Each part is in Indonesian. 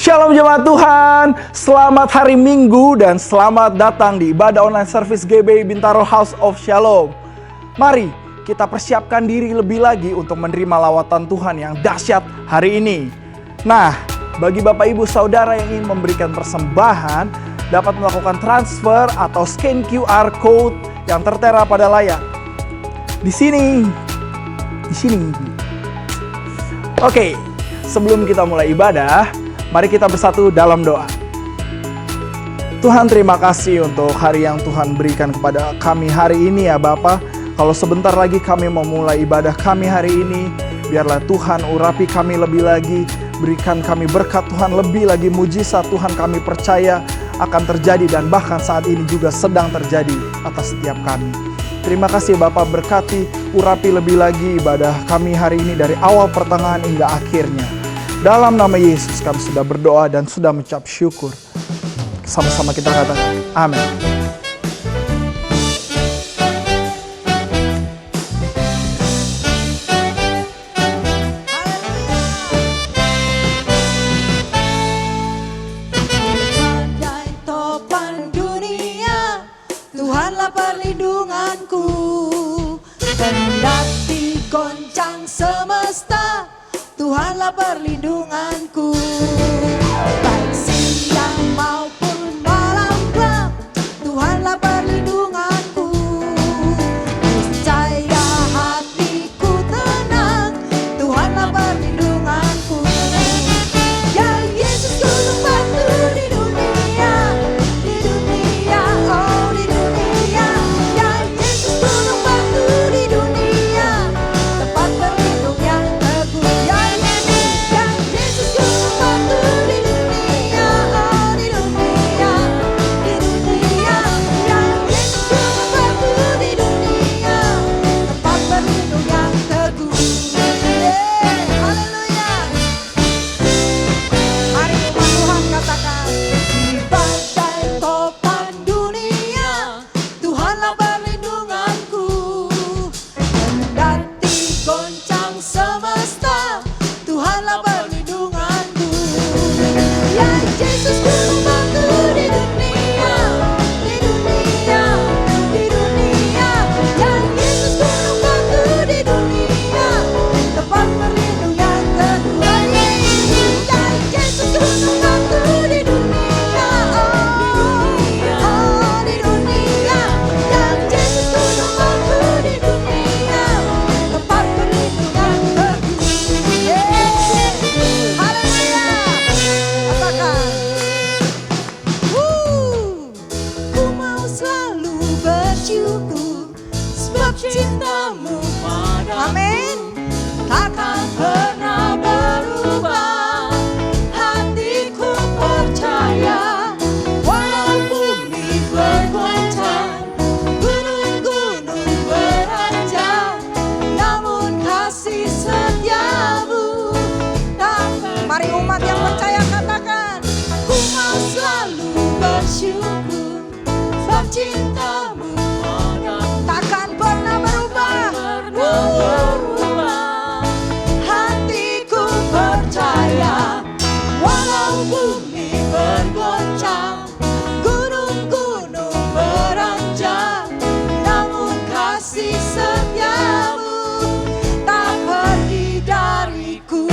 Shalom jemaat Tuhan, selamat hari Minggu dan selamat datang di ibadah online service GBI Bintaro House of Shalom. Mari kita persiapkan diri lebih lagi untuk menerima lawatan Tuhan yang dahsyat hari ini. Nah, bagi Bapak Ibu Saudara yang ingin memberikan persembahan, dapat melakukan transfer atau scan QR Code yang tertera pada layar. Di sini. Oke, sebelum kita mulai ibadah, mari kita bersatu dalam doa. Tuhan, terima kasih untuk hari yang Tuhan berikan kepada kami hari ini ya Bapa. Kalau sebentar lagi kami mau mulai ibadah kami hari ini, biarlah Tuhan urapi kami lebih lagi, berikan kami berkat Tuhan lebih lagi, mujizat Tuhan kami percaya akan terjadi dan bahkan saat ini juga sedang terjadi atas setiap kami. Terima kasih Bapa, berkati, urapi lebih lagi ibadah kami hari ini dari awal pertengahan hingga akhirnya. Dalam nama Yesus kami sudah berdoa dan sudah mengucap syukur. Sama-sama kita katakan amin. Badai topan dunia, Tuhanlah perlindunganku. Kendati goncang semesta, Tuhanlah perlindunganku. Baik siang maupun malam gelap, Tuhanlah perlindunganku. Niscaya hatiku tenang, Tuhanlah perlindunganku. Ya Yesus gunung batu di dunia, oh di dunia. Ya Yesus gunung batu di dunia, tempat berlindung yang teguh. Ya Yesus gunung batu di dunia, oh di dunia, di dunia. Ya Yesus gunung batu di dunia, tempat berlindung yang teguh. Haleluya. Hari umat Tuhan katakan, di badai topan dunia, Tuhanlah perlindunganku. Kendati goncang semesta, Tuhanlah perlindunganku. Ya Yesus gunung batu di dunia, di dunia, di dunia. Ya Yesus gunung batu di dunia, tempat berlindung yang teguh. Ya Yesus gunung batu di dunia, oh di dunia. Ya Yesus gunung batu di dunia, tempat berlindung yang teguh. Haleluya. Katakan, ku mau selalu bersyukur sebab cintamu padaku. Amin. Takkan pernah berubah, hatiku percaya. Walau bumi bergoncang, gunung-gunung beranjak, namun kasih setiamu tak. Mari umat yang percaya katakan, ku mau selalu bersyukur sebab cintamu takkan pernah berubah. Hatiku percaya, walau bumi bergoncang, gunung-gunung beranjak, namun kasih setiamu tak pergi dariku.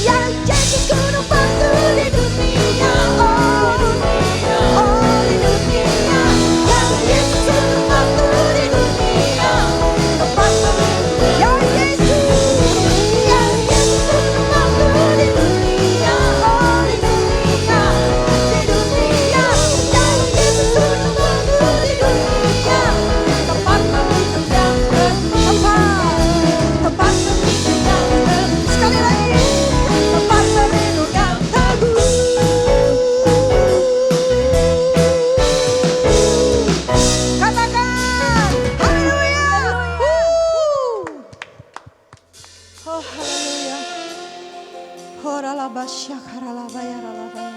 Ya Yesus gunung batu di dunia, oh di dunia. Ya Yesus gunung batu di dunia, tempat berlindung. Ya Yesus gunung batu di dunia, oh di dunia, di dunia. Ya Yesus gunung batu di dunia, tempat berlindung yang teguh. Tempat berlindung yang teguh. Sekali lagi, tempat berlindung yang teguh. Katakan haleluya. Oh haleluya. Horalabasya karalabaya ralabaya.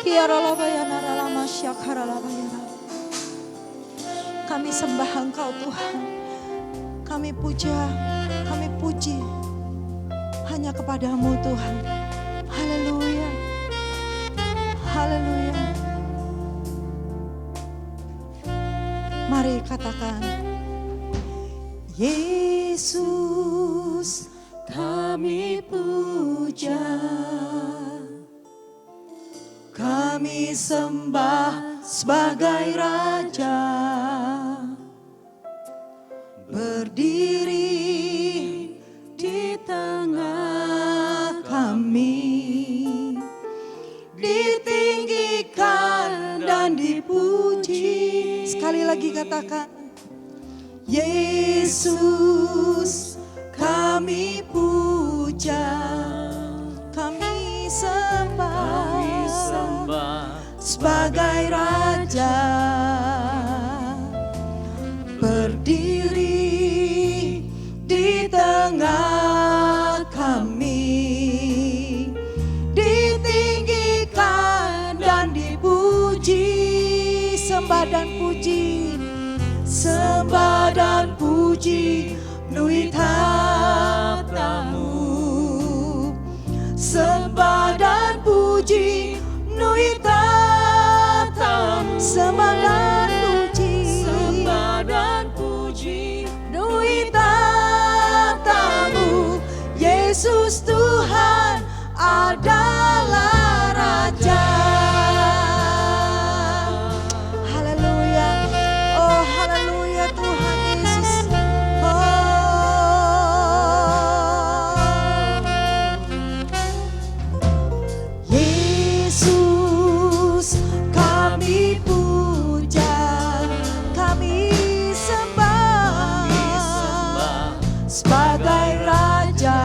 Hiaralabaya naralamasya karalabaya. Kami sembah Engkau Tuhan. Kami puja, kami puji hanya kepadamu Tuhan. Mari katakan, Yesus kami puja, kami sembah sebagai Raja, berdiri di tengah kami, ditinggikan dan dipuji. Sekali lagi katakan, Yesus kami puja, kami sembah sebagai Raja, berdiri di tengah kami, ditinggikan dan dipuji. Sembah dan puji, sembah dan puji, nui tamu. Sembah dan puji, nui tamu. Sembah dan puji, sembah dan puji, nui tamu. Yesus Tuhan adalah Raja. Haleluya, oh haleluya Tuhan Yesus. Yesus kami puja, kami sembah sebagai Raja,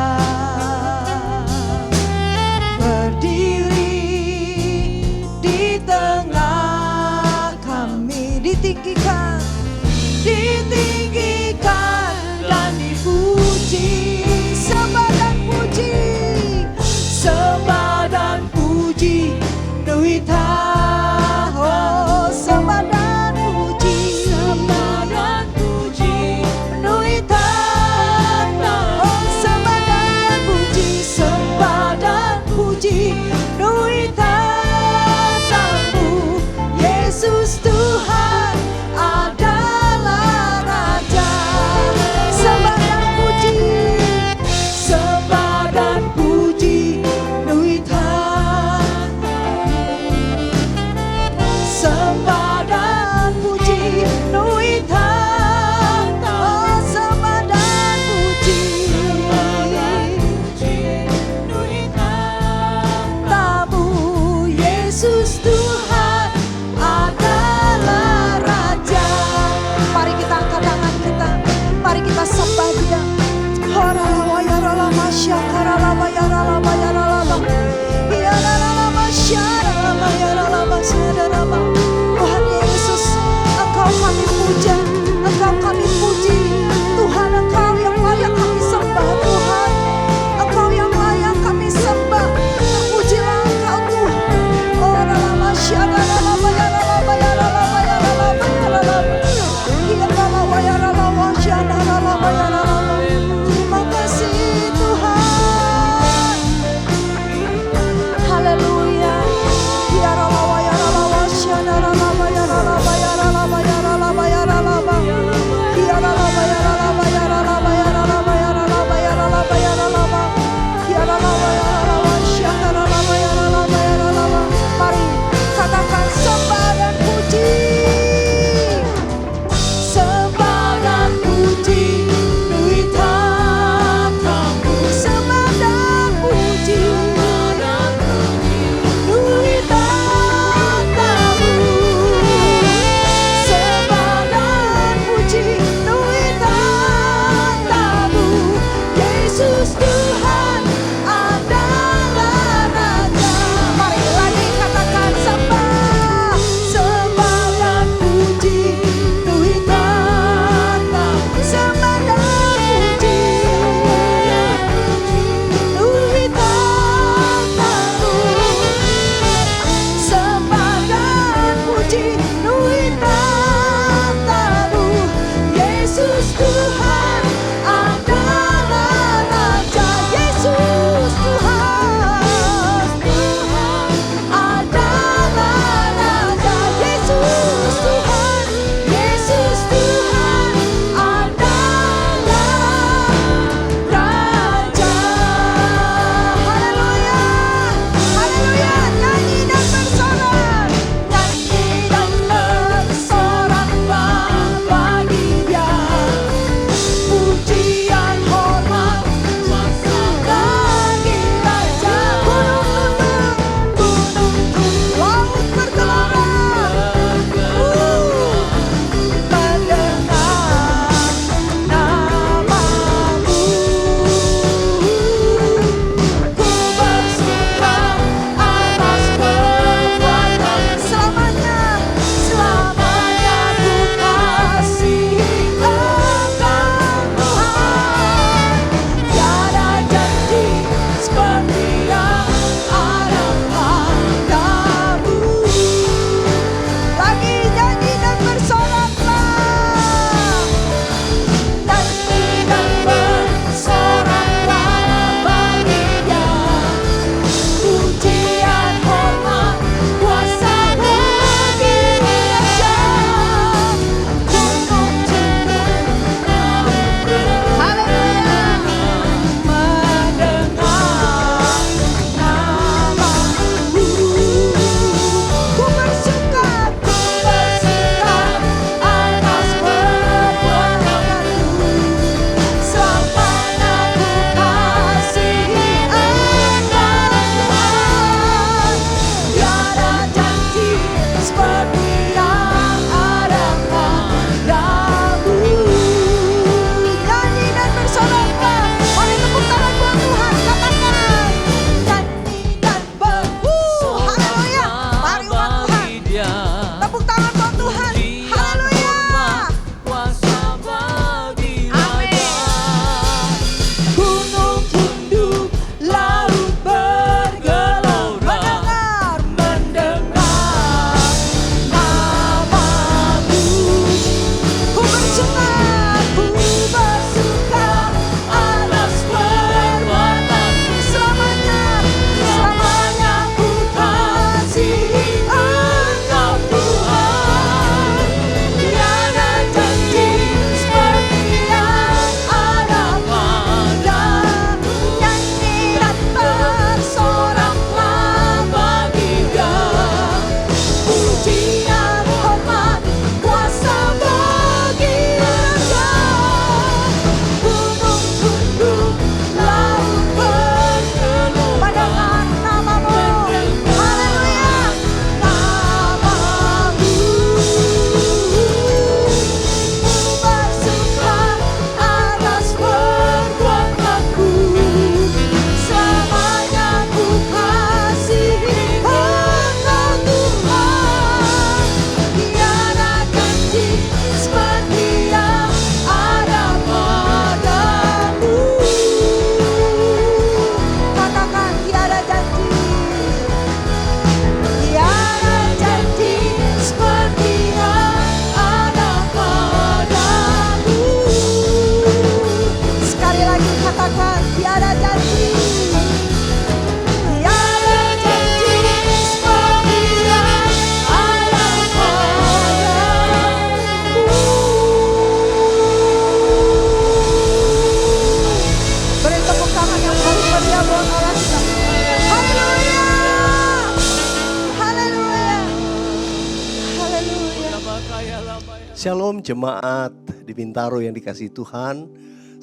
Shalom jemaat di Bintaro yang dikasihi Tuhan.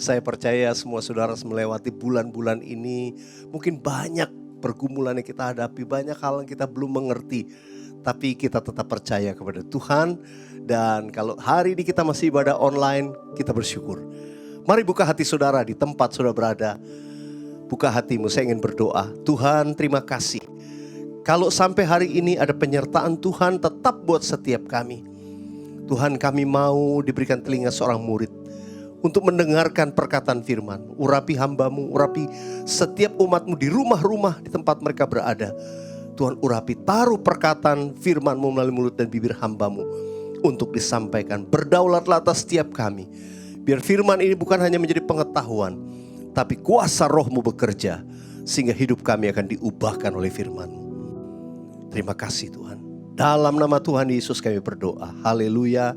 Saya percaya semua saudara melewati bulan-bulan ini. Mungkin banyak pergumulan yang kita hadapi, banyak hal yang kita belum mengerti. Tapi kita tetap percaya kepada Tuhan. Dan kalau hari ini kita masih ibadah online, kita bersyukur. Mari buka hati saudara di tempat saudara berada. Buka hatimu, saya ingin berdoa. Tuhan, terima kasih. Kalau sampai hari ini ada penyertaan Tuhan tetap buat setiap kami. Tuhan, kami mau diberikan telinga seorang murid untuk mendengarkan perkataan firman. Urapi hamba-Mu, urapi setiap umat-Mu di rumah-rumah di tempat mereka berada. Tuhan, urapi, taruh perkataan firman-Mu melalui mulut dan bibir hamba-Mu untuk disampaikan. Berdaulatlah atas setiap kami. Biar firman ini bukan hanya menjadi pengetahuan, tapi kuasa Roh-Mu bekerja sehingga hidup kami akan diubahkan oleh firman-Mu. Terima kasih Tuhan. Dalam nama Tuhan Yesus kami berdoa. Haleluya.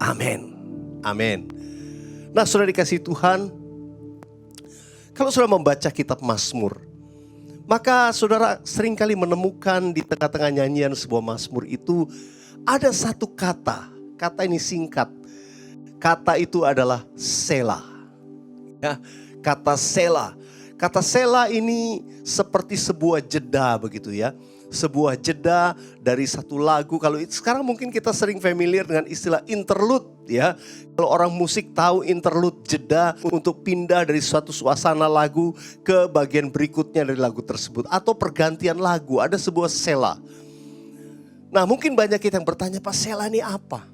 Amin. Amin. Nah, saudara dikasih Tuhan, kalau saudara membaca kitab Mazmur, maka saudara seringkali menemukan di tengah-tengah nyanyian sebuah Mazmur itu ada satu kata. Kata ini singkat. Kata itu adalah Selah. Ya, kata Selah. Kata Selah ini seperti sebuah jeda begitu ya. Sebuah jeda dari satu lagu. Kalau sekarang mungkin kita sering familiar dengan istilah interlude ya. Kalau orang musik tahu interlude, jeda untuk pindah dari suatu suasana lagu ke bagian berikutnya dari lagu tersebut. Atau pergantian lagu, ada sebuah Selah. Nah, mungkin banyak kita yang bertanya, Pak, Selah ini apa?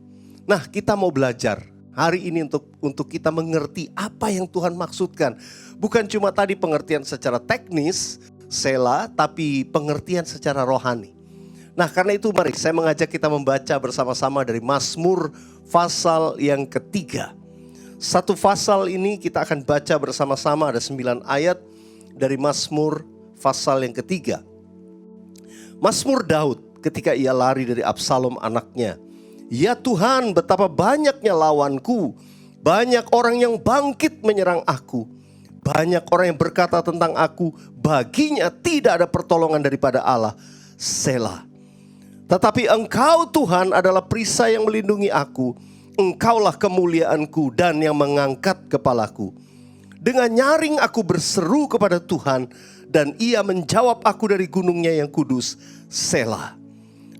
Nah, kita mau belajar hari ini untuk kita mengerti apa yang Tuhan maksudkan. Bukan cuma tadi pengertian secara teknis Selah, tapi pengertian secara rohani. Nah, karena itu mari saya mengajak kita membaca bersama-sama dari Mazmur pasal yang ketiga. Satu pasal ini kita akan baca bersama-sama, ada 9 ayat dari Mazmur pasal yang ketiga. Mazmur Daud ketika ia lari dari Absalom anaknya. Ya Tuhan, betapa banyaknya lawanku, banyak orang yang bangkit menyerang aku. Banyak orang yang berkata tentang aku, baginya tidak ada pertolongan daripada Allah. Selah. Tetapi Engkau Tuhan adalah perisai yang melindungi aku. Engkaulah kemuliaanku dan yang mengangkat kepalaku. Dengan nyaring aku berseru kepada Tuhan, dan Ia menjawab aku dari gunungnya yang kudus. Selah.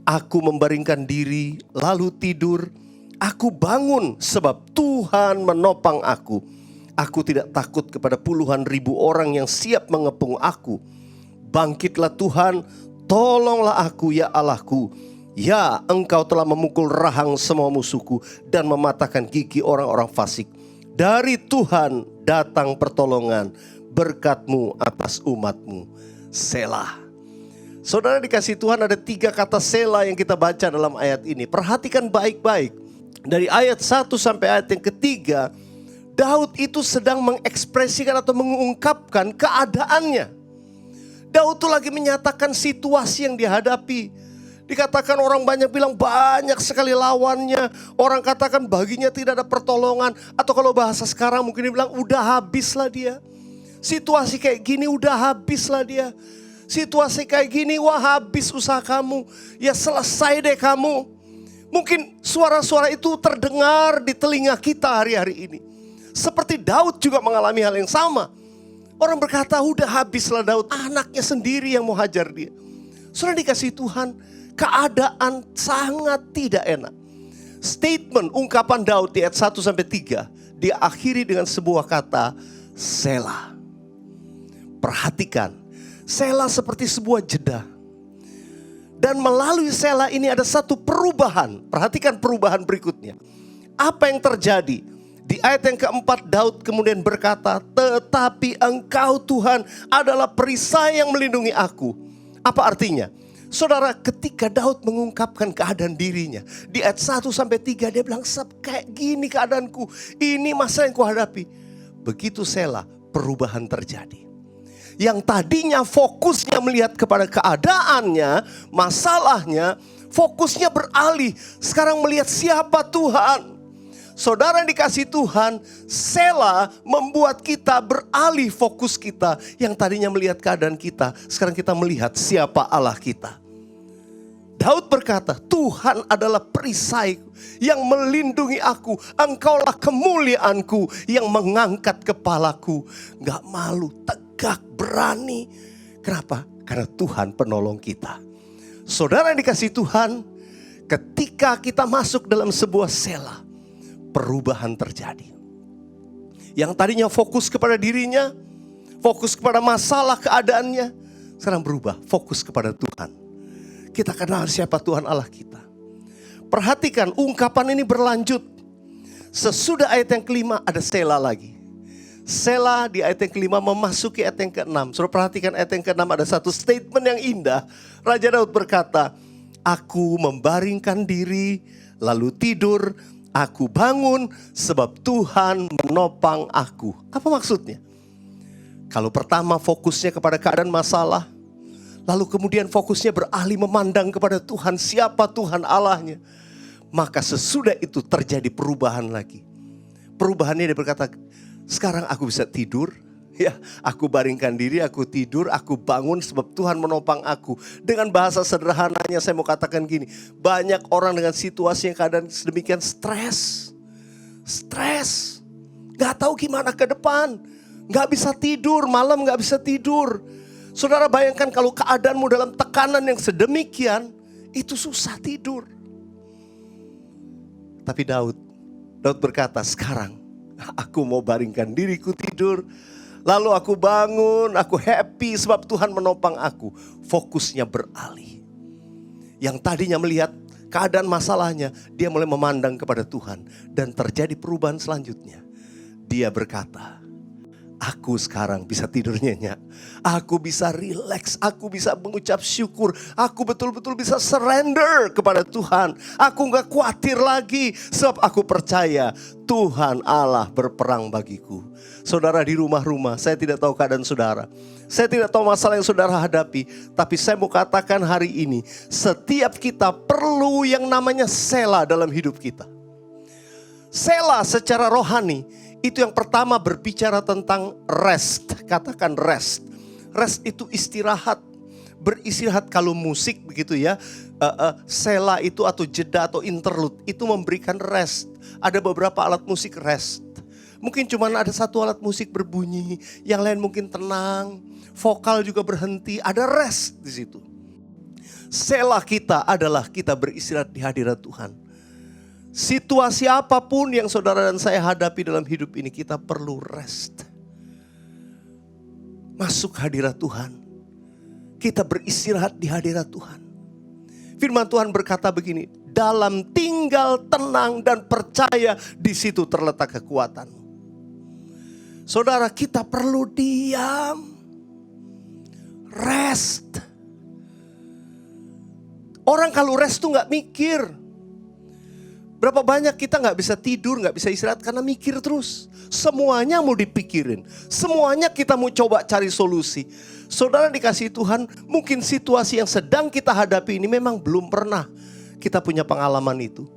Aku membaringkan diri lalu tidur. Aku bangun sebab Tuhan menopang aku. Aku tidak takut kepada puluhan ribu orang yang siap mengepung aku. Bangkitlah Tuhan, tolonglah aku ya Allahku. Ya, Engkau telah memukul rahang semua musuhku dan mematahkan gigi orang-orang fasik. Dari Tuhan datang pertolongan, berkat-Mu atas umat-Mu. Selah. Saudara dikasih Tuhan, ada 3 kata Selah yang kita baca dalam ayat ini. Perhatikan baik-baik. Dari ayat 1 sampai ayat yang ketiga, Daud itu sedang mengekspresikan atau mengungkapkan keadaannya. Daud itu lagi menyatakan situasi yang dihadapi. Dikatakan orang banyak bilang banyak sekali lawannya. Orang katakan baginya tidak ada pertolongan. Atau kalau bahasa sekarang mungkin dia bilang udah habislah dia. Situasi kayak gini udah habislah dia. Situasi kayak gini, wah habis usaha kamu. Ya selesai deh kamu. Mungkin suara-suara itu terdengar di telinga kita hari-hari ini. Seperti Daud juga mengalami hal yang sama. Orang berkata udah habislah Daud. Anaknya sendiri yang mau hajar dia. Saudara dikasih Tuhan, keadaan sangat tidak enak. Statement ungkapan Daud di ayat 1 sampai 3 diakhiri dengan sebuah kata Selah. Perhatikan, Selah seperti sebuah jeda. Dan melalui Selah ini ada satu perubahan. Perhatikan perubahan berikutnya. Apa yang terjadi? Di ayat yang keempat Daud kemudian berkata, tetapi Engkau Tuhan adalah perisai yang melindungi aku. Apa artinya? Saudara, ketika Daud mengungkapkan keadaan dirinya, di ayat 1 sampai 3 dia bilang, kayak gini keadaanku, ini masalah yang kuhadapi. Begitu Selah, perubahan terjadi. Yang tadinya fokusnya melihat kepada keadaannya, masalahnya, fokusnya beralih. Sekarang melihat siapa Tuhan. Saudara yang dikasih Tuhan, Selah membuat kita beralih fokus kita. Yang tadinya melihat keadaan kita, sekarang kita melihat siapa Allah kita. Daud berkata, Tuhan adalah perisaiku yang melindungi aku. Engkaulah kemuliaanku yang mengangkat kepalaku. Gak malu, tegak, berani. Kenapa? Karena Tuhan penolong kita. Saudara yang dikasihi Tuhan, ketika kita masuk dalam sebuah Selah, perubahan terjadi. Yang tadinya fokus kepada dirinya, fokus kepada masalah keadaannya, sekarang berubah, fokus kepada Tuhan. Kita kenal siapa Tuhan Allah kita. Perhatikan ungkapan ini berlanjut. Sesudah ayat yang kelima ada Selah lagi. Selah di ayat yang kelima memasuki ayat yang keenam. Saudara perhatikan ayat yang keenam, ada satu statement yang indah. Raja Daud berkata, aku membaringkan diri lalu tidur, aku bangun sebab Tuhan menopang aku. Apa maksudnya? Kalau pertama fokusnya kepada keadaan masalah, lalu kemudian fokusnya beralih memandang kepada Tuhan, siapa Tuhan Allahnya. Maka sesudah itu terjadi perubahan lagi. Perubahannya dia berkata, sekarang aku bisa tidur. Ya, aku baringkan diri, aku tidur, aku bangun sebab Tuhan menopang aku. Dengan bahasa sederhananya saya mau katakan gini, banyak orang dengan situasi yang keadaan sedemikian stres. Gak tahu gimana ke depan. Gak bisa tidur, malam gak bisa tidur. Saudara bayangkan kalau keadaanmu dalam tekanan yang sedemikian, itu susah tidur. Tapi Daud berkata, sekarang aku mau baringkan diriku tidur. Lalu aku bangun, aku happy sebab Tuhan menopang aku. Fokusnya beralih. Yang tadinya melihat keadaan masalahnya, dia mulai memandang kepada Tuhan. Dan terjadi perubahan selanjutnya. Dia berkata, aku sekarang bisa tidur nyenyak. Aku bisa relax. Aku bisa mengucap syukur. Aku betul-betul bisa surrender kepada Tuhan. Aku gak khawatir lagi. Sebab aku percaya Tuhan Allah berperang bagiku. Saudara di rumah-rumah, saya tidak tahu keadaan saudara. Saya tidak tahu masalah yang saudara hadapi. Tapi saya mau katakan hari ini, setiap kita perlu yang namanya Selah dalam hidup kita. Selah secara rohani, itu yang pertama berbicara tentang rest. Katakan rest. Rest itu istirahat. Beristirahat kalau musik begitu ya. Selah itu atau jeda atau interlude itu memberikan rest. Ada beberapa alat musik rest. Mungkin cuma ada satu alat musik berbunyi, yang lain mungkin tenang, vokal juga berhenti, ada rest di situ. Selah kita adalah kita beristirahat di hadirat Tuhan. Situasi apapun yang saudara dan saya hadapi dalam hidup ini, kita perlu rest. Masuk hadirat Tuhan. Kita beristirahat di hadirat Tuhan. Firman Tuhan berkata begini, dalam tinggal tenang dan percaya, di situ terletak kekuatan. Saudara, kita perlu diam, rest. Orang kalau rest tuh gak mikir. Berapa banyak kita gak bisa tidur, gak bisa istirahat karena mikir terus. Semuanya mau dipikirin, semuanya kita mau coba cari solusi. Saudara dikasihi Tuhan, mungkin situasi yang sedang kita hadapi ini memang belum pernah kita punya pengalaman itu.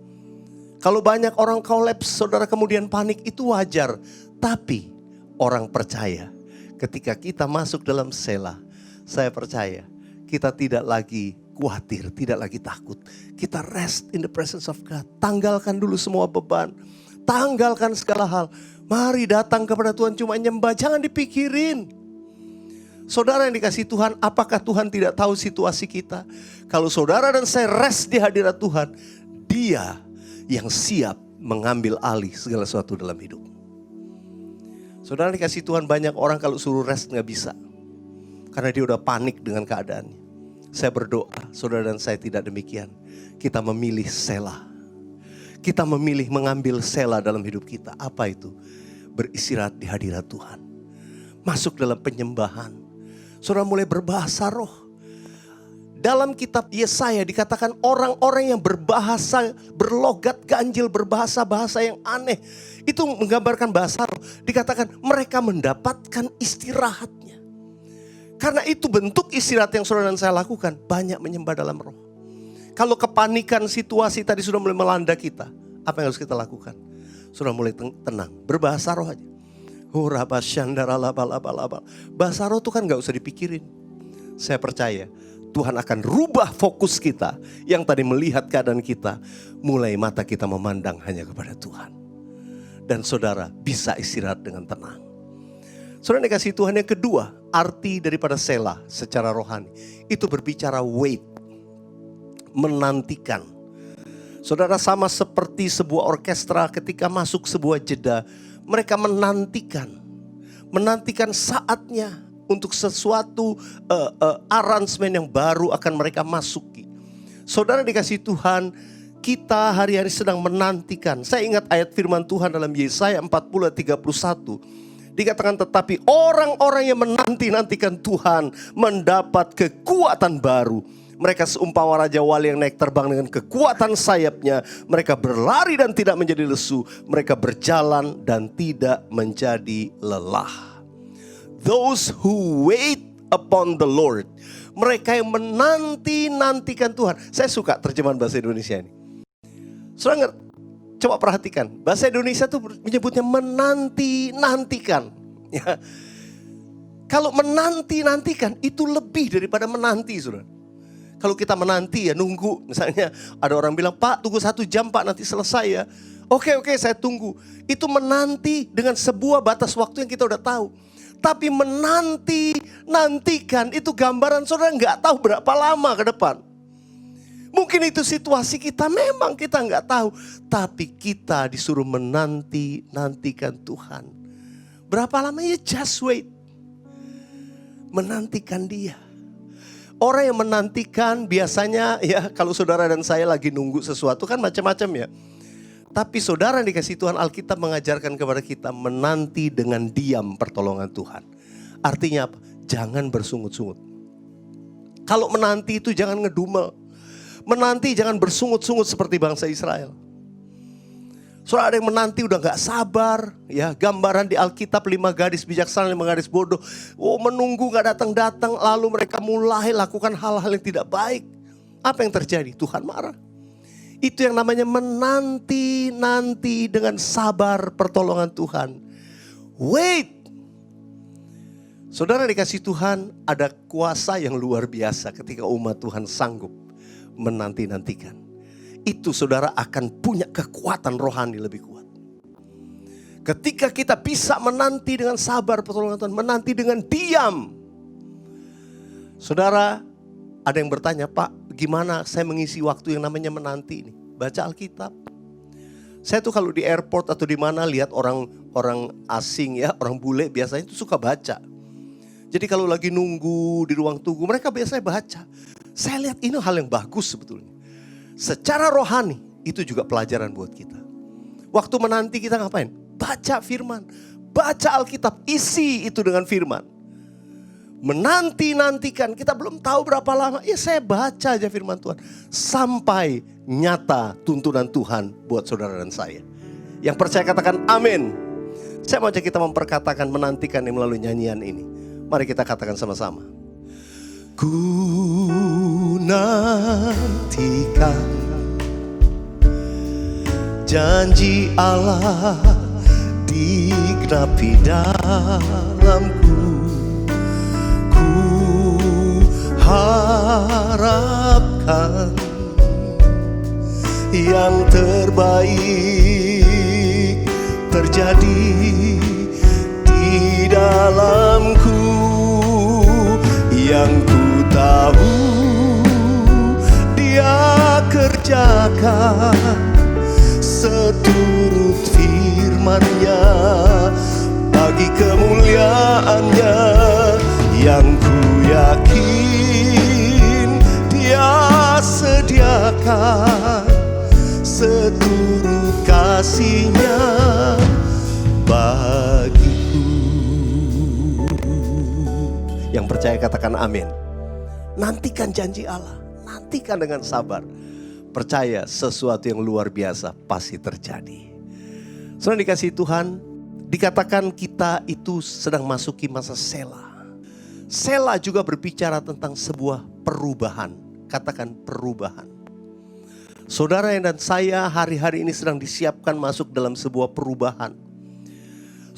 Kalau banyak orang kolaps, saudara kemudian panik, itu wajar. Tapi orang percaya, ketika kita masuk dalam Selah, saya percaya kita tidak lagi khawatir, tidak lagi takut. Kita rest in the presence of God. Tanggalkan dulu semua beban, tanggalkan segala hal. Mari datang kepada Tuhan, cuma nyembah, jangan dipikirin. Saudara yang dikasihi Tuhan, apakah Tuhan tidak tahu situasi kita? Kalau saudara dan saya rest di hadirat Tuhan, Dia yang siap mengambil alih segala sesuatu dalam hidup. Saudara dikasih Tuhan, banyak orang kalau suruh rest gak bisa. Karena dia udah panik dengan keadaannya. Saya berdoa, saudara dan saya tidak demikian. Kita memilih Selah. Kita memilih mengambil Selah dalam hidup kita. Apa itu? Beristirahat di hadirat Tuhan. Masuk dalam penyembahan. Saudara mulai berbahasa roh. Dalam kitab Yesaya dikatakan orang-orang yang berbahasa, berlogat ganjil, berbahasa-bahasa yang aneh. Itu menggambarkan bahasa roh. Dikatakan mereka mendapatkan istirahatnya. Karena itu bentuk istirahat yang saudara dan saya lakukan. Banyak menyembah dalam roh. Kalau kepanikan situasi tadi sudah mulai melanda kita, apa yang harus kita lakukan? Sudah mulai tenang, berbahasa roh aja. Bahasa roh itu kan gak usah dipikirin. Saya percaya Tuhan akan rubah fokus kita. Yang tadi melihat keadaan kita, mulai mata kita memandang hanya kepada Tuhan. Dan saudara bisa istirahat dengan tenang. Saudara dikasih Tuhan, yang kedua, arti daripada Selah secara rohani, itu berbicara wait, menantikan. Saudara, sama seperti sebuah orkestra ketika masuk sebuah jeda, mereka menantikan saatnya untuk sesuatu arrangement yang baru akan mereka masuki. Saudara dikasih Tuhan, kita hari-hari sedang menantikan. Saya ingat ayat firman Tuhan dalam Yesaya 40:31. Dikatakan, tetapi orang-orang yang menanti-nantikan Tuhan mendapat kekuatan baru. Mereka seumpama raja wali yang naik terbang dengan kekuatan sayapnya. Mereka berlari dan tidak menjadi lesu. Mereka berjalan dan tidak menjadi lelah. Those who wait upon the Lord. Mereka yang menanti-nantikan Tuhan. Saya suka terjemahan bahasa Indonesia ini. Saudara, coba perhatikan. Bahasa Indonesia tuh menyebutnya menanti-nantikan. Ya. Kalau menanti-nantikan itu lebih daripada menanti, saudara. Kalau kita menanti ya nunggu. Misalnya ada orang bilang, Pak tunggu 1 jam Pak, nanti selesai ya. Oke saya tunggu. Itu menanti dengan sebuah batas waktu yang kita udah tahu. Tapi menanti-nantikan itu gambaran saudara nggak tahu berapa lama ke depan. Mungkin itu situasi kita, memang kita nggak tahu. Tapi kita disuruh menanti-nantikan Tuhan. Berapa lama ya, just wait. Menantikan Dia. Orang yang menantikan biasanya ya, kalau saudara dan saya lagi nunggu sesuatu kan macam-macam ya. Tapi saudara yang dikasih Tuhan, Alkitab mengajarkan kepada kita menanti dengan diam pertolongan Tuhan. Artinya apa? Jangan bersungut-sungut. Kalau menanti itu jangan ngedumel. Menanti jangan bersungut-sungut seperti bangsa Israel. Saudara, ada yang menanti udah gak sabar. Ya, gambaran di Alkitab 5 gadis bijaksana, 5 gadis bodoh. Menunggu gak datang-datang, lalu mereka mulai lakukan hal-hal yang tidak baik. Apa yang terjadi? Tuhan marah. Itu yang namanya menanti-nanti dengan sabar pertolongan Tuhan. Wait. Saudara dikasih Tuhan, ada kuasa yang luar biasa ketika umat Tuhan sanggup menanti-nantikan. Itu saudara akan punya kekuatan rohani lebih kuat. Ketika kita bisa menanti dengan sabar pertolongan Tuhan, menanti dengan diam. Saudara, ada yang bertanya, Pak, gimana saya mengisi waktu yang namanya menanti ini? Baca Alkitab. Saya tuh kalau di airport atau di mana lihat orang asing ya, orang bule biasanya tuh suka baca. Jadi kalau lagi nunggu di ruang tunggu, mereka biasanya baca. Saya lihat ini hal yang bagus sebetulnya. Secara rohani itu juga pelajaran buat kita. Waktu menanti kita ngapain? Baca firman, baca Alkitab, isi itu dengan firman. Menanti-nantikan, kita belum tahu berapa lama. Ya saya baca aja firman Tuhan. Sampai nyata tuntunan Tuhan buat saudara dan saya. Yang percaya katakan amin. Saya mau ajak kita memperkatakan menantikan ini melalui nyanyian ini. Mari kita katakan sama-sama. Ku nantikan janji Allah digenapi dalamku. Ku harapkan yang terbaik terjadi di dalamku. Yang ku tahu Dia kerjakan seturut firman-Nya bagi kemuliaan-Nya. Yang ku yakin Dia sediakan seturut kasih-Nya bagiku. Yang percaya katakan amin. Nantikan janji Allah, nantikan dengan sabar. Percaya sesuatu yang luar biasa pasti terjadi. Saudara dikasih Tuhan, dikatakan kita itu sedang masuki masa Selah. Selah juga berbicara tentang sebuah perubahan. Katakan perubahan. Saudara dan saya hari-hari ini sedang disiapkan masuk dalam sebuah perubahan.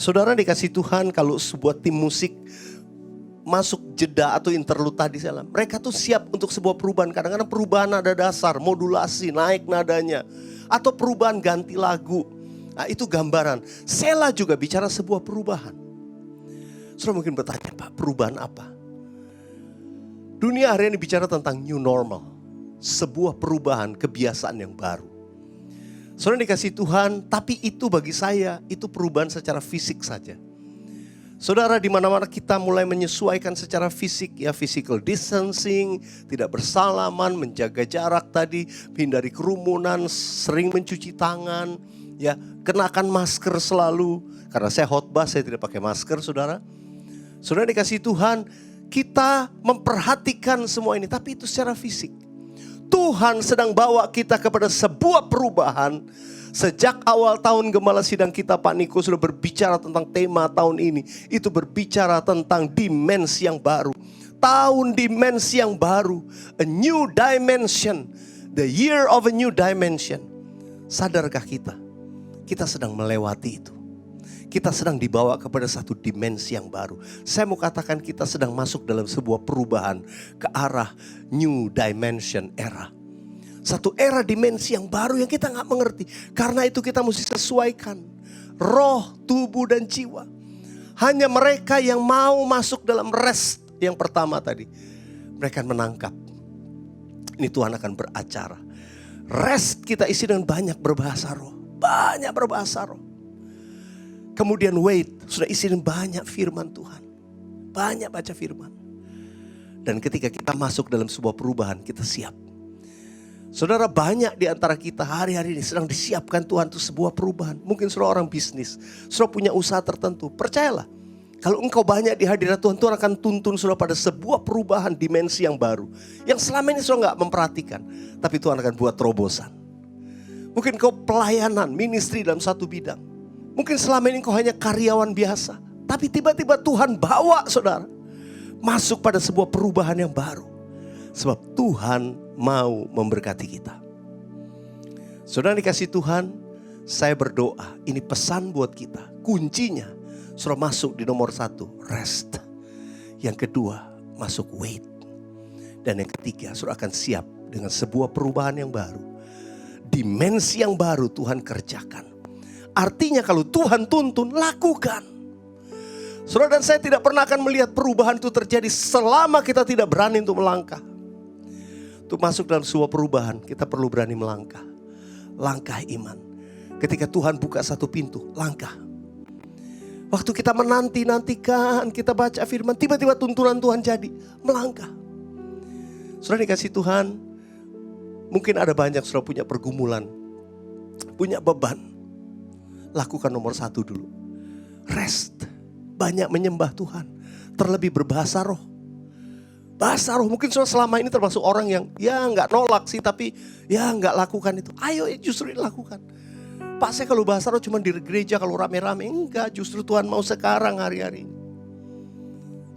Saudara dikasih Tuhan, kalau sebuah tim musik masuk jeda atau interlude tadi mereka tuh siap untuk sebuah perubahan. Kadang-kadang perubahan nada dasar, modulasi, naik nadanya, atau perubahan ganti lagu. Nah, itu gambaran. Sela juga bicara sebuah perubahan. Saudara mungkin bertanya, Pak, perubahan apa? Dunia hari ini bicara tentang new normal. Sebuah perubahan kebiasaan yang baru. Saudara dikasih Tuhan, tapi itu bagi saya, itu perubahan secara fisik saja. Saudara, di mana-mana kita mulai menyesuaikan secara fisik, ya physical distancing, tidak bersalaman, menjaga jarak tadi, hindari kerumunan, sering mencuci tangan, ya kenakan masker selalu. Karena saya khotbah, saya tidak pakai masker, saudara. Saudara dikasih Tuhan, kita memperhatikan semua ini, tapi itu secara fisik. Tuhan sedang bawa kita kepada sebuah perubahan. Sejak awal tahun Gembala Sidang kita, Pak Niko sudah berbicara tentang tema tahun ini. Itu berbicara tentang dimensi yang baru. Tahun dimensi yang baru. A new dimension. The year of a new dimension. Sadarkah kita? Kita sedang melewati itu. Kita sedang dibawa kepada satu dimensi yang baru. Saya mau katakan kita sedang masuk dalam sebuah perubahan ke arah new dimension era. Satu era dimensi yang baru yang kita gak mengerti. Karena itu kita mesti sesuaikan roh, tubuh, dan jiwa. Hanya mereka yang mau masuk dalam rest yang pertama tadi, mereka akan menangkap. Ini Tuhan akan beracara. Rest kita isi dengan banyak berbahasa roh. Banyak berbahasa roh. Kemudian wait, sudah isi dengan banyak firman Tuhan. Banyak baca firman. Dan ketika kita masuk dalam sebuah perubahan, kita siap. Saudara, banyak di antara kita hari-hari ini sedang disiapkan Tuhan untuk sebuah perubahan. Mungkin saudara orang bisnis, saudara punya usaha tertentu. Percayalah, kalau engkau banyak di hadirat Tuhan, Tuhan akan tuntun saudara pada sebuah perubahan dimensi yang baru. Yang selama ini saudara gak memperhatikan, tapi Tuhan akan buat terobosan. Mungkin engkau pelayanan, ministry dalam satu bidang. Mungkin selama ini engkau hanya karyawan biasa, tapi tiba-tiba Tuhan bawa saudara masuk pada sebuah perubahan yang baru. Sebab Tuhan mau memberkati kita. Saudara dikasih Tuhan, saya berdoa, ini pesan buat kita. Kuncinya, saudara masuk di nomor 1, rest. Yang kedua, masuk wait. Dan yang ketiga, saudara akan siap dengan sebuah perubahan yang baru. Dimensi yang baru Tuhan kerjakan. Artinya kalau Tuhan tuntun, lakukan. Saudara dan saya tidak pernah akan melihat perubahan itu terjadi selama kita tidak berani untuk melangkah. Untuk masuk dalam sebuah perubahan, kita perlu berani melangkah. Langkah iman. Ketika Tuhan buka satu pintu, langkah. Waktu kita menanti-nantikan, kita baca firman, tiba-tiba tuntunan Tuhan jadi, melangkah. Saudara dikasih Tuhan, mungkin ada banyak saudara punya pergumulan, punya beban. Lakukan nomor 1 dulu. Rest. Banyak menyembah Tuhan. Terlebih berbahasa roh. Bahasa roh, mungkin saudara selama ini termasuk orang yang ya gak nolak sih, tapi ya gak lakukan itu. Ayo justru lakukan. Pak, saya kalau bahasa roh cuma di gereja kalau rame-rame. Enggak, justru Tuhan mau sekarang hari-hari ini.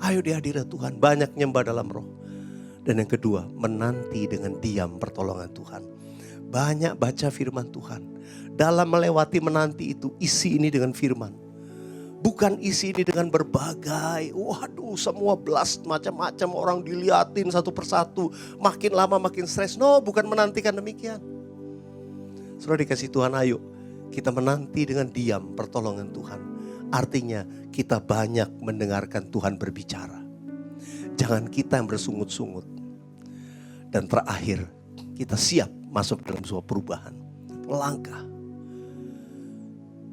Ayo di hadirat Tuhan, banyak nyembah dalam roh. Dan yang kedua, menanti dengan diam pertolongan Tuhan. Banyak baca firman Tuhan. Dalam melewati menanti itu, isi ini dengan firman. Bukan isi ini dengan berbagai, waduh semua blast macam-macam orang diliatin satu persatu. Makin lama makin stres. No, bukan menantikan demikian. Saudara dikasih Tuhan, ayo kita menanti dengan diam pertolongan Tuhan. Artinya kita banyak mendengarkan Tuhan berbicara. Jangan kita yang bersungut-sungut. Dan terakhir, kita siap masuk dalam sebuah perubahan. Melangkah.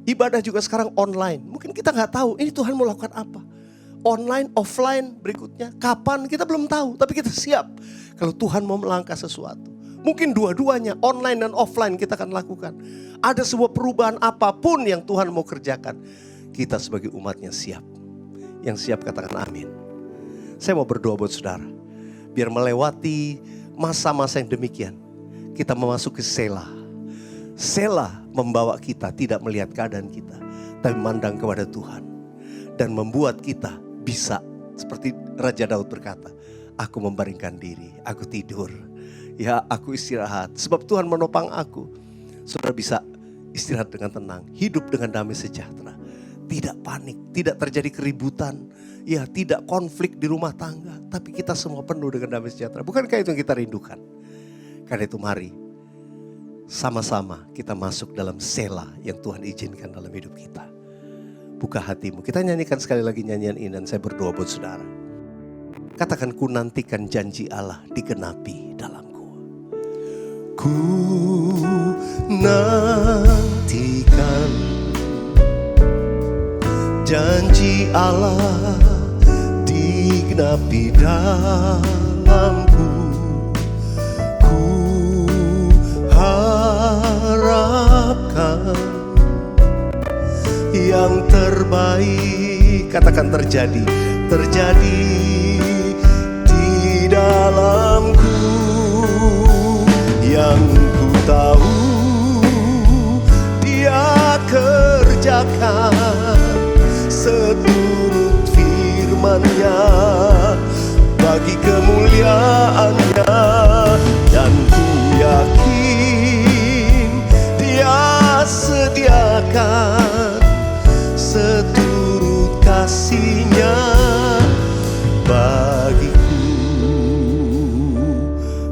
Ibadah juga sekarang online. Mungkin kita gak tahu ini Tuhan mau lakukan apa. Online, offline berikutnya. Kapan kita belum tahu. Tapi kita siap. Kalau Tuhan mau melangkah sesuatu. Mungkin dua-duanya online dan offline kita akan lakukan. Ada sebuah perubahan apapun yang Tuhan mau kerjakan. Kita sebagai umatnya siap. Yang siap katakan amin. Saya mau berdoa buat saudara. Biar melewati masa-masa yang demikian. Kita memasuki Selah. Selah membawa kita tidak melihat keadaan kita, tapi memandang kepada Tuhan. Dan membuat kita bisa, seperti Raja Daud berkata, aku membaringkan diri, aku tidur. Ya, aku istirahat, sebab Tuhan menopang aku. Saudara bisa istirahat dengan tenang, hidup dengan damai sejahtera. tidak panik, tidak terjadi keributan, ya tidak konflik di rumah tangga, tapi kita semua penuh dengan damai sejahtera. Bukankah itu yang kita rindukan? Karena itu mari sama-sama kita masuk dalam sela yang Tuhan izinkan dalam hidup kita. Buka hatimu, kita nyanyikan sekali lagi nyanyian ini dan saya berdoa buat saudara. Katakan, ku nantikan janji Allah digenapi dalamku. Ku nantikan janji Allah digenapi dalamku. Ku harapkan yang terbaik. Katakan terjadi di dalamku. Yang ku tahu Dia kerjakan seturut firman-Nya bagi kemuliaan-Nya, dan ku yakin Dia sediakan seturut kasih-Nya bagiku.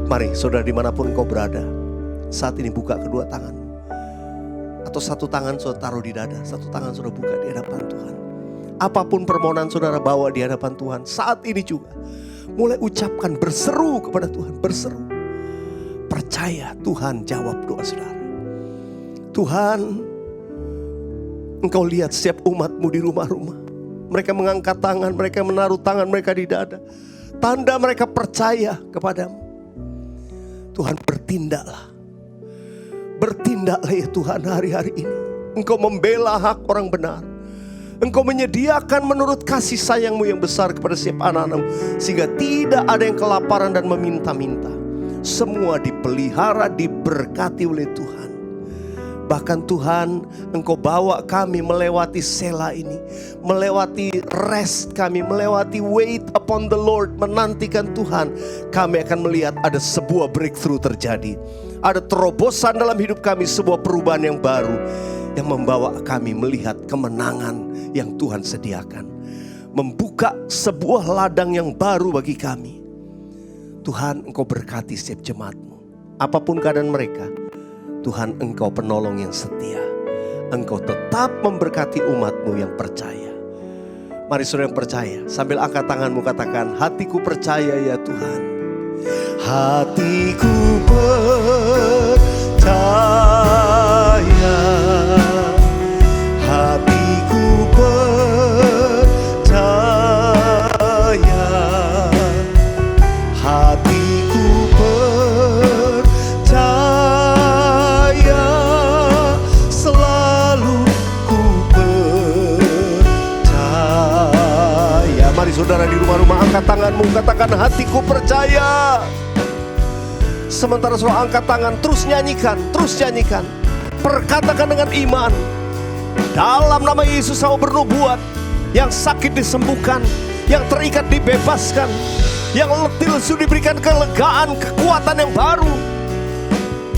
Mari saudara, dimanapun kau berada saat ini, buka kedua tanganmu. Atau satu tangan saudara taruh di dada, satu tangan saudara buka di hadapan Tuhan. Apapun permohonan saudara bawa di hadapan Tuhan saat ini juga. Mulai ucapkan, berseru kepada Tuhan, berseru. Percaya Tuhan jawab doa saudara. Tuhan, Engkau lihat setiap umatmu di rumah-rumah. Mereka mengangkat tangan, mereka menaruh tangan mereka di dada. Tanda mereka percaya kepadamu. Tuhan, bertindaklah. Bertindaklah ya Tuhan hari-hari ini. Engkau membela hak orang benar. Engkau menyediakan menurut kasih sayang-Mu yang besar kepada setiap anak-anak-Mu, sehingga tidak ada yang kelaparan dan meminta-minta. Semua dipelihara, diberkati oleh Tuhan. Bahkan Tuhan, Engkau bawa kami melewati sela ini, melewati rest kami, melewati wait upon the Lord, menantikan Tuhan. Kami akan melihat ada sebuah breakthrough terjadi. Ada terobosan dalam hidup kami, sebuah perubahan yang baru yang membawa kami melihat kemenangan yang Tuhan sediakan. Membuka sebuah ladang yang baru bagi kami. Tuhan, Engkau berkati setiap jemaat-Mu. Apapun keadaan mereka, Tuhan, Engkau penolong yang setia. Engkau tetap memberkati umat-Mu yang percaya. Mari saudara yang percaya, sambil angkat tanganmu katakan, hatiku percaya ya Tuhan. Hatiku percaya, hatiku percaya, hatiku percaya, selalu ku percaya. Mari saudara di rumah-rumah angkat tanganmu, katakan hatiku percaya. Sementara saudara angkat tangan, terus nyanyikan, terus nyanyikan. Perkatakan dengan iman. Dalam nama Yesus saya bernubuat, yang sakit disembuhkan, yang terikat dibebaskan, yang letih lesu diberikan kelegaan, kekuatan yang baru.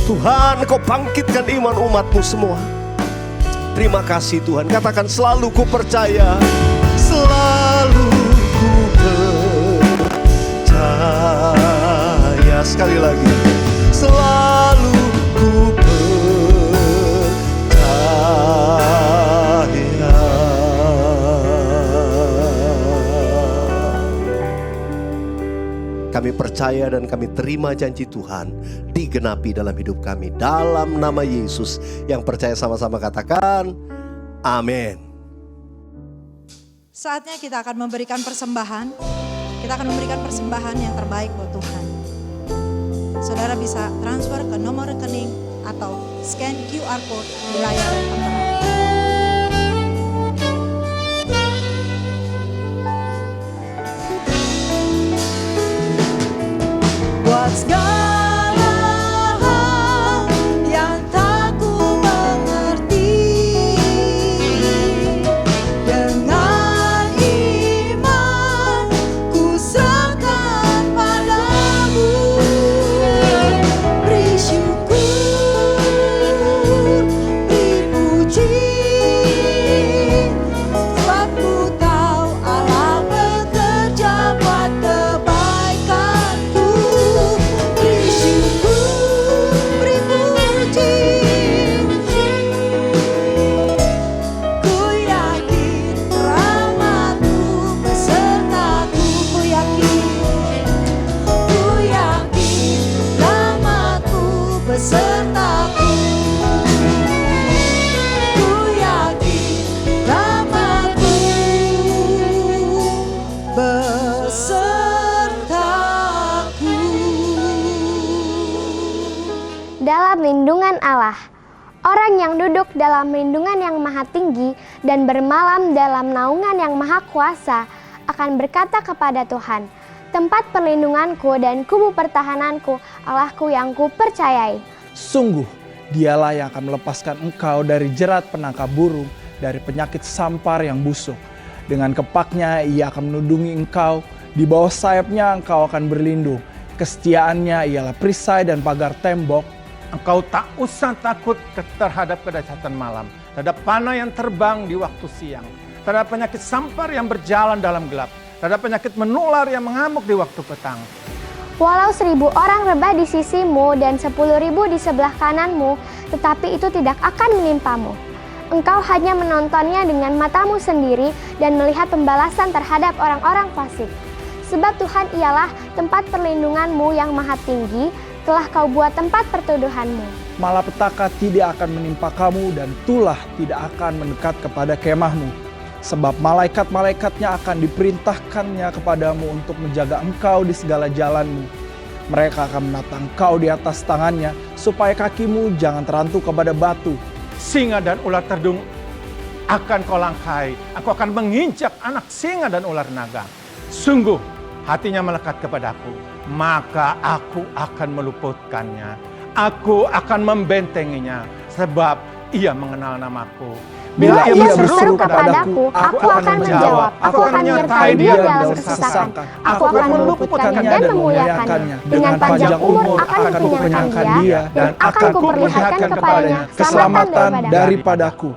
Tuhan, Kau bangkitkan iman umat-Mu semua. Terima kasih Tuhan. Katakan, selalu ku percaya, selalu ku percaya. Sekali lagi, selalu ku percaya. Kami percaya dan kami terima janji Tuhan digenapi dalam hidup kami. Dalam nama Yesus, yang percaya sama-sama katakan amin. Saatnya kita akan memberikan persembahan. Kita akan memberikan persembahan yang terbaik buat Tuhan. Saudara bisa transfer ke nomor rekening atau scan QR code di layar yang tertera. Buat segala hal yang tak ku mengerti, dengan iman ku serahkan padamu. Beri syukur, beri puji dalam lindungan Allah. Orang yang duduk dalam lindungan yang maha tinggi dan bermalam dalam naungan yang maha kuasa akan berkata kepada Tuhan, tempat perlindunganku dan kubu pertahananku, Allahku yang kupercayai. Sungguh, dialah yang akan melepaskan engkau dari jerat penangkap burung, dari penyakit sampar yang busuk. Dengan kepaknya ia akan melindungi engkau, di bawah sayapnya engkau akan berlindung. Kesetiaannya ialah perisai dan pagar tembok. Engkau tak usah takut terhadap kedahsyatan malam, terhadap panah yang terbang di waktu siang, terhadap penyakit sampar yang berjalan dalam gelap, terhadap penyakit menular yang mengamuk di waktu petang. Walau 1.000 orang rebah di sisimu dan 10.000 di sebelah kananmu, tetapi itu tidak akan menimpamu. Engkau hanya menontonnya dengan matamu sendiri dan melihat pembalasan terhadap orang-orang fasik. Sebab Tuhan ialah tempat perlindunganmu yang maha tinggi, telah kau buat tempat pertuduhanmu. Malapetaka tidak akan menimpa kamu dan tulah tidak akan mendekat kepada kemahmu. Sebab malaikat-malaikatnya akan diperintahkannya kepadamu untuk menjaga engkau di segala jalanmu. Mereka akan menata engkau di atas tangannya, supaya kakimu jangan terantuk kepada batu. Singa dan ular terdung akan kau langkai. Aku akan menginjak anak singa dan ular naga. Sungguh hatinya melekat kepadaku, maka aku akan meluputkannya. Aku akan membentenginya, sebab ia mengenal namaku. Bila ia berseru kepadaku, aku akan menjawab. Aku akan menyertai dia dalam kesesakan. Aku akan meluputkannya dan memuliakannya. Dengan panjang umur akan kukenyangkan dia, dan akan kuperlihatkan kepadanya keselamatan daripadaku.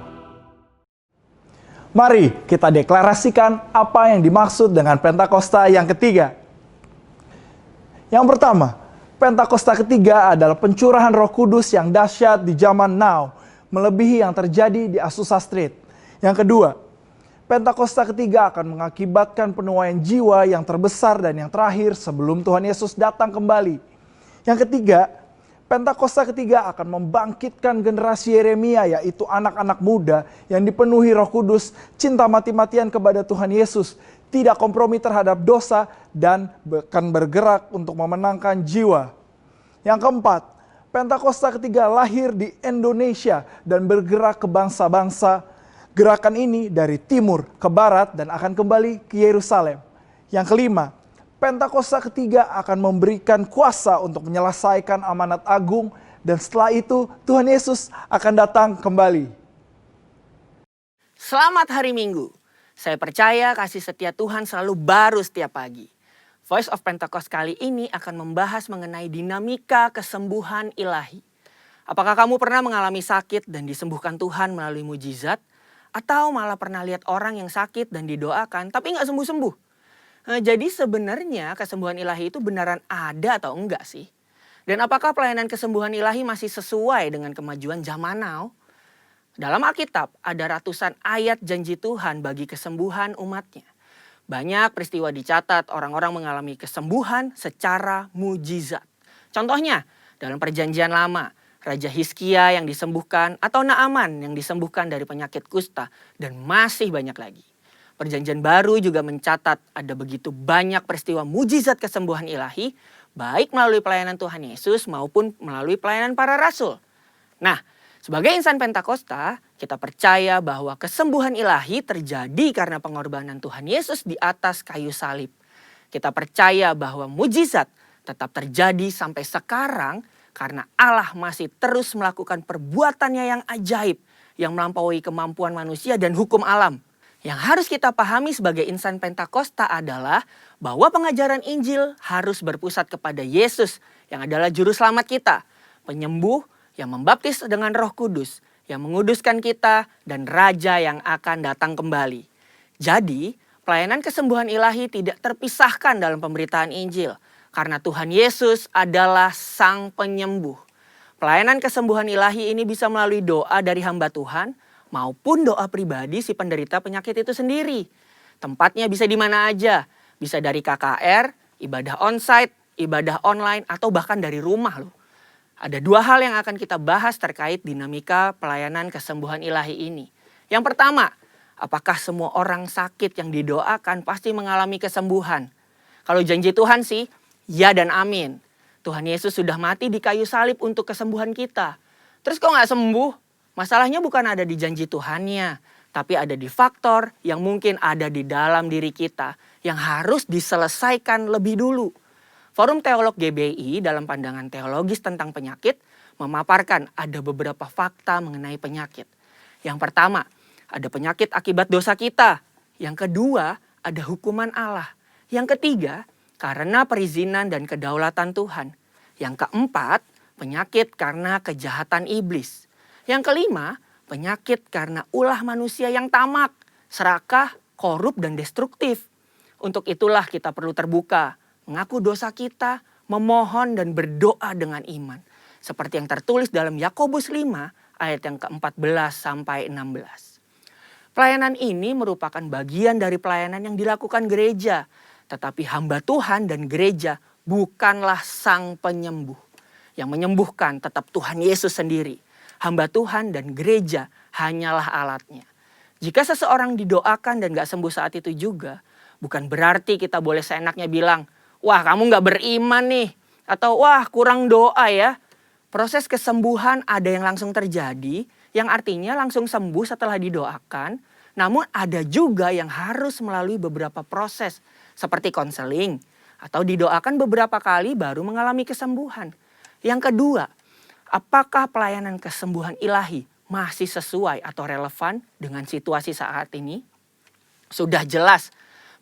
Mari kita deklarasikan apa yang dimaksud dengan Pentakosta yang ketiga. Yang pertama, Pentakosta ketiga adalah pencurahan Roh Kudus yang dahsyat di zaman now, melebihi yang terjadi di Azusa Street. Yang kedua, Pentakosta ketiga akan mengakibatkan penuaian jiwa yang terbesar dan yang terakhir sebelum Tuhan Yesus datang kembali. Yang ketiga, Pentakosta ketiga akan membangkitkan generasi Yeremia, yaitu anak-anak muda yang dipenuhi Roh Kudus, cinta mati-matian kepada Tuhan Yesus, tidak kompromi terhadap dosa, dan akan bergerak untuk memenangkan jiwa. Yang keempat, Pentakosta ketiga lahir di Indonesia dan bergerak ke bangsa-bangsa. Gerakan ini dari timur ke barat dan akan kembali ke Yerusalem. Yang kelima, Pentakosta ketiga akan memberikan kuasa untuk menyelesaikan amanat agung, dan setelah itu Tuhan Yesus akan datang kembali. Selamat hari Minggu. Saya percaya kasih setia Tuhan selalu baru setiap pagi. Voice of Pentecost kali ini akan membahas mengenai dinamika kesembuhan ilahi. Apakah kamu pernah mengalami sakit dan disembuhkan Tuhan melalui mujizat? Atau malah pernah lihat orang yang sakit dan didoakan tapi nggak sembuh-sembuh? Nah, jadi sebenarnya kesembuhan ilahi itu beneran ada atau enggak sih? Dan apakah pelayanan kesembuhan ilahi masih sesuai dengan kemajuan zaman now? Dalam Alkitab ada ratusan ayat janji Tuhan bagi kesembuhan umatnya. Banyak peristiwa dicatat orang-orang mengalami kesembuhan secara mujizat. Contohnya dalam Perjanjian Lama, Raja Hizkia yang disembuhkan atau Naaman yang disembuhkan dari penyakit kusta, dan masih banyak lagi. Perjanjian Baru juga mencatat ada begitu banyak peristiwa mujizat kesembuhan ilahi, baik melalui pelayanan Tuhan Yesus maupun melalui pelayanan para rasul. Nah, sebagai insan Pentakosta, kita percaya bahwa kesembuhan ilahi terjadi karena pengorbanan Tuhan Yesus di atas kayu salib. Kita percaya bahwa mujizat tetap terjadi sampai sekarang karena Allah masih terus melakukan perbuatannya yang ajaib, yang melampaui kemampuan manusia dan hukum alam. Yang harus kita pahami sebagai insan Pentakosta adalah bahwa pengajaran Injil harus berpusat kepada Yesus yang adalah juru selamat kita, penyembuh yang membaptis dengan Roh Kudus, yang menguduskan kita, dan Raja yang akan datang kembali. Jadi, pelayanan kesembuhan ilahi tidak terpisahkan dalam pemberitaan Injil, karena Tuhan Yesus adalah Sang Penyembuh. Pelayanan kesembuhan ilahi ini bisa melalui doa dari hamba Tuhan, maupun doa pribadi si penderita penyakit itu sendiri. Tempatnya bisa di mana aja. Bisa dari KKR, ibadah onsite, ibadah online, atau bahkan dari rumah loh. Ada dua hal yang akan kita bahas terkait dinamika pelayanan kesembuhan ilahi ini. Yang pertama, apakah semua orang sakit yang didoakan pasti mengalami kesembuhan? Kalau janji Tuhan sih, ya dan amin. Tuhan Yesus sudah mati di kayu salib untuk kesembuhan kita. Terus kok nggak sembuh? Masalahnya bukan ada di janji Tuhannya, tapi ada di faktor yang mungkin ada di dalam diri kita yang harus diselesaikan lebih dulu. Forum Teolog GBI dalam pandangan teologis tentang penyakit memaparkan ada beberapa fakta mengenai penyakit. Yang pertama, ada penyakit akibat dosa kita. Yang kedua, ada hukuman Allah. Yang ketiga, karena perizinan dan kedaulatan Tuhan. Yang keempat, penyakit karena kejahatan iblis. Yang kelima, penyakit karena ulah manusia yang tamak, serakah, korup, dan destruktif. Untuk itulah kita perlu terbuka, mengaku dosa kita, memohon dan berdoa dengan iman. Seperti yang tertulis dalam Yakobus 5 ayat yang ke-14 sampai 16. Pelayanan ini merupakan bagian dari pelayanan yang dilakukan gereja. Tetapi hamba Tuhan dan gereja bukanlah sang penyembuh. Yang menyembuhkan tetap Tuhan Yesus sendiri. Hamba Tuhan dan gereja hanyalah alatnya. Jika seseorang didoakan dan gak sembuh saat itu juga, bukan berarti kita boleh seenaknya bilang, wah kamu gak beriman nih. Atau wah kurang doa ya. Proses kesembuhan ada yang langsung terjadi, yang artinya langsung sembuh setelah didoakan. Namun ada juga yang harus melalui beberapa proses, seperti konseling, atau didoakan beberapa kali baru mengalami kesembuhan. Yang kedua, apakah pelayanan kesembuhan ilahi masih sesuai atau relevan dengan situasi saat ini? Sudah jelas,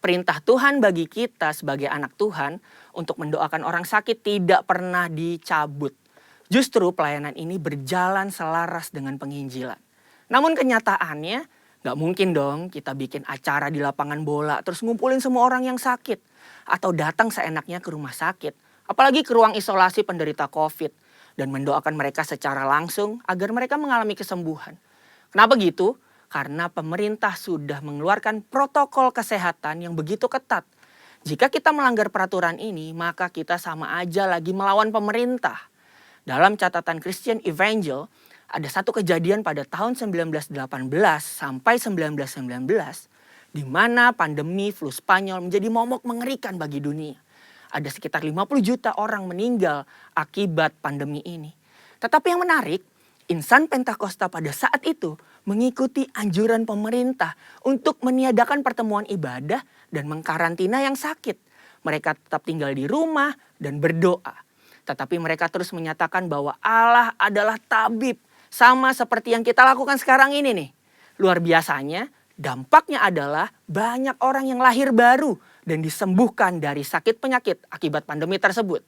perintah Tuhan bagi kita sebagai anak Tuhan untuk mendoakan orang sakit tidak pernah dicabut. Justru pelayanan ini berjalan selaras dengan penginjilan. Namun kenyataannya gak mungkin dong kita bikin acara di lapangan bola terus ngumpulin semua orang yang sakit. Atau datang seenaknya ke rumah sakit. Apalagi ke ruang isolasi penderita COVID. Dan mendoakan mereka secara langsung agar mereka mengalami kesembuhan. Kenapa gitu? Karena pemerintah sudah mengeluarkan protokol kesehatan yang begitu ketat. Jika kita melanggar peraturan ini, maka kita sama aja lagi melawan pemerintah. Dalam catatan Christian Evangel, ada satu kejadian pada tahun 1918 sampai 1919, di mana pandemi flu Spanyol menjadi momok mengerikan bagi dunia. Ada sekitar 50 juta orang meninggal akibat pandemi ini. Tetapi yang menarik, insan Pentakosta pada saat itu mengikuti anjuran pemerintah untuk meniadakan pertemuan ibadah dan mengkarantina yang sakit. Mereka tetap tinggal di rumah dan berdoa. Tetapi mereka terus menyatakan bahwa Allah adalah tabib. Sama seperti yang kita lakukan sekarang ini nih. Luar biasanya, dampaknya adalah banyak orang yang lahir baru dan disembuhkan dari sakit penyakit akibat pandemi tersebut.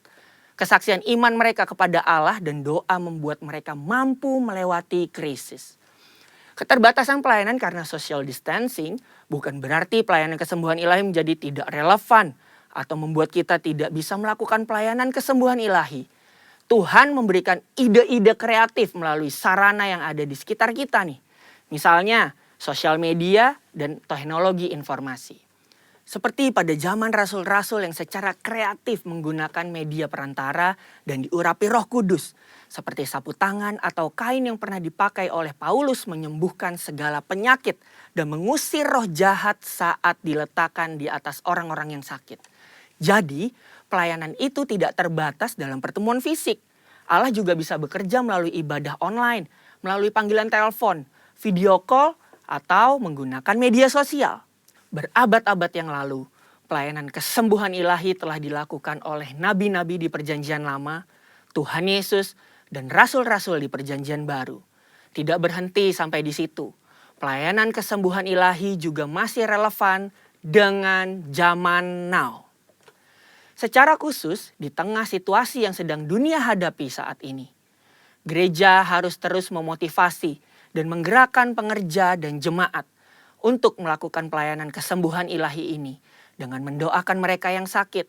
Kesaksian iman mereka kepada Allah dan doa membuat mereka mampu melewati krisis. Keterbatasan pelayanan karena social distancing bukan berarti pelayanan kesembuhan ilahi menjadi tidak relevan atau membuat kita tidak bisa melakukan pelayanan kesembuhan ilahi. Tuhan memberikan ide-ide kreatif melalui sarana yang ada di sekitar kita nih. Misalnya sosial media dan teknologi informasi. Seperti pada zaman rasul-rasul yang secara kreatif menggunakan media perantara dan diurapi Roh Kudus. Seperti sapu tangan atau kain yang pernah dipakai oleh Paulus menyembuhkan segala penyakit dan mengusir roh jahat saat diletakkan di atas orang-orang yang sakit. Jadi, pelayanan itu tidak terbatas dalam pertemuan fisik. Allah juga bisa bekerja melalui ibadah online, melalui panggilan telepon, video call, atau menggunakan media sosial. Berabad-abad yang lalu, pelayanan kesembuhan ilahi telah dilakukan oleh nabi-nabi di Perjanjian Lama, Tuhan Yesus, dan rasul-rasul di Perjanjian Baru. Tidak berhenti sampai di situ. Pelayanan kesembuhan ilahi juga masih relevan dengan zaman now. Secara khusus, di tengah situasi yang sedang dunia hadapi saat ini, gereja harus terus memotivasi dan menggerakkan pengerja dan jemaat untuk melakukan pelayanan kesembuhan ilahi ini dengan mendoakan mereka yang sakit,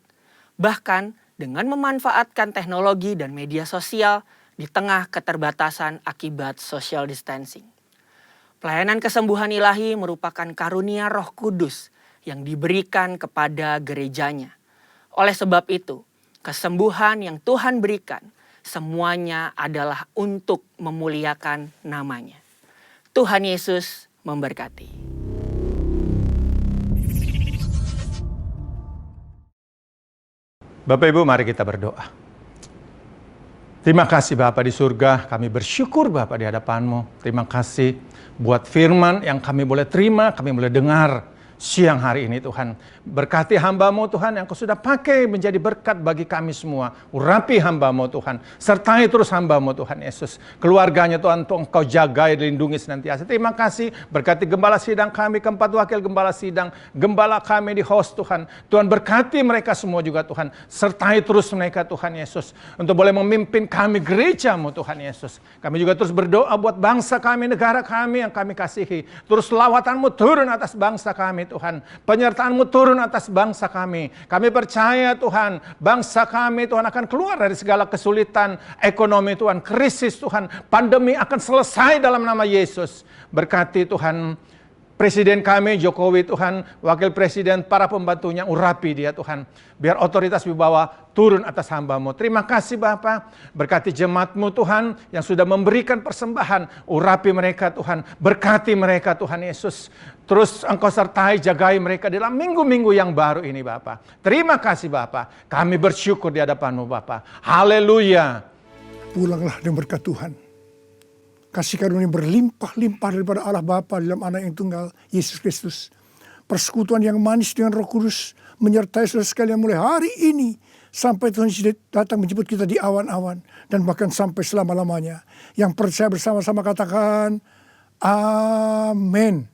bahkan dengan memanfaatkan teknologi dan media sosial di tengah keterbatasan akibat social distancing. Pelayanan kesembuhan ilahi merupakan karunia Roh Kudus yang diberikan kepada gerejanya. Oleh sebab itu, kesembuhan yang Tuhan berikan semuanya adalah untuk memuliakan namanya. Tuhan Yesus memberkati. Bapak Ibu, mari kita berdoa. Terima kasih Bapa di surga, kami bersyukur Bapa di hadapan-Mu. Terima kasih buat firman yang kami boleh terima, kami boleh dengar siang hari ini Tuhan. Berkati hamba-Mu Tuhan yang Kau sudah pakai menjadi berkat bagi kami semua. Urapi hamba-Mu Tuhan, sertai terus hamba-Mu Tuhan Yesus. Keluarganya Tuhan, Engkau jagai, lindungi senantiasa. Terima kasih, berkati gembala sidang kami, keempat wakil gembala sidang, gembala kami di host Tuhan. Tuhan berkati mereka semua juga Tuhan. Sertai terus mereka Tuhan Yesus. Untuk boleh memimpin kami gereja-Mu Tuhan Yesus. Kami juga terus berdoa buat bangsa kami, negara kami yang kami kasihi. Terus lawatan-Mu turun atas bangsa kami Tuhan. Penyertaan-Mu turun atas bangsa kami. Kami percaya Tuhan, bangsa kami Tuhan akan keluar dari segala kesulitan ekonomi Tuhan, krisis Tuhan, pandemi akan selesai dalam nama Yesus. Berkati Tuhan Presiden kami Jokowi Tuhan, Wakil Presiden, para pembantunya, urapi dia Tuhan. Biar otoritas wibawa turun atas hamba-Mu. Terima kasih Bapa, berkati jemaat-Mu Tuhan yang sudah memberikan persembahan. Urapi mereka Tuhan, berkati mereka Tuhan Yesus. Terus Engkau sertai, jagai mereka dalam minggu-minggu yang baru ini Bapa. Terima kasih Bapa, kami bersyukur di hadapan-Mu Bapa. Haleluya. Pulanglah dengan berkat Tuhan. Kasih karunia berlimpah-limpah daripada Allah Bapa dalam Anak yang tunggal, Yesus Kristus. Persekutuan yang manis dengan Roh Kudus menyertai saudara sekalian mulai hari ini sampai Tuhan Yesus datang menjemput kita di awan-awan dan bahkan sampai selama-lamanya. Yang percaya bersama-sama katakan, Amin.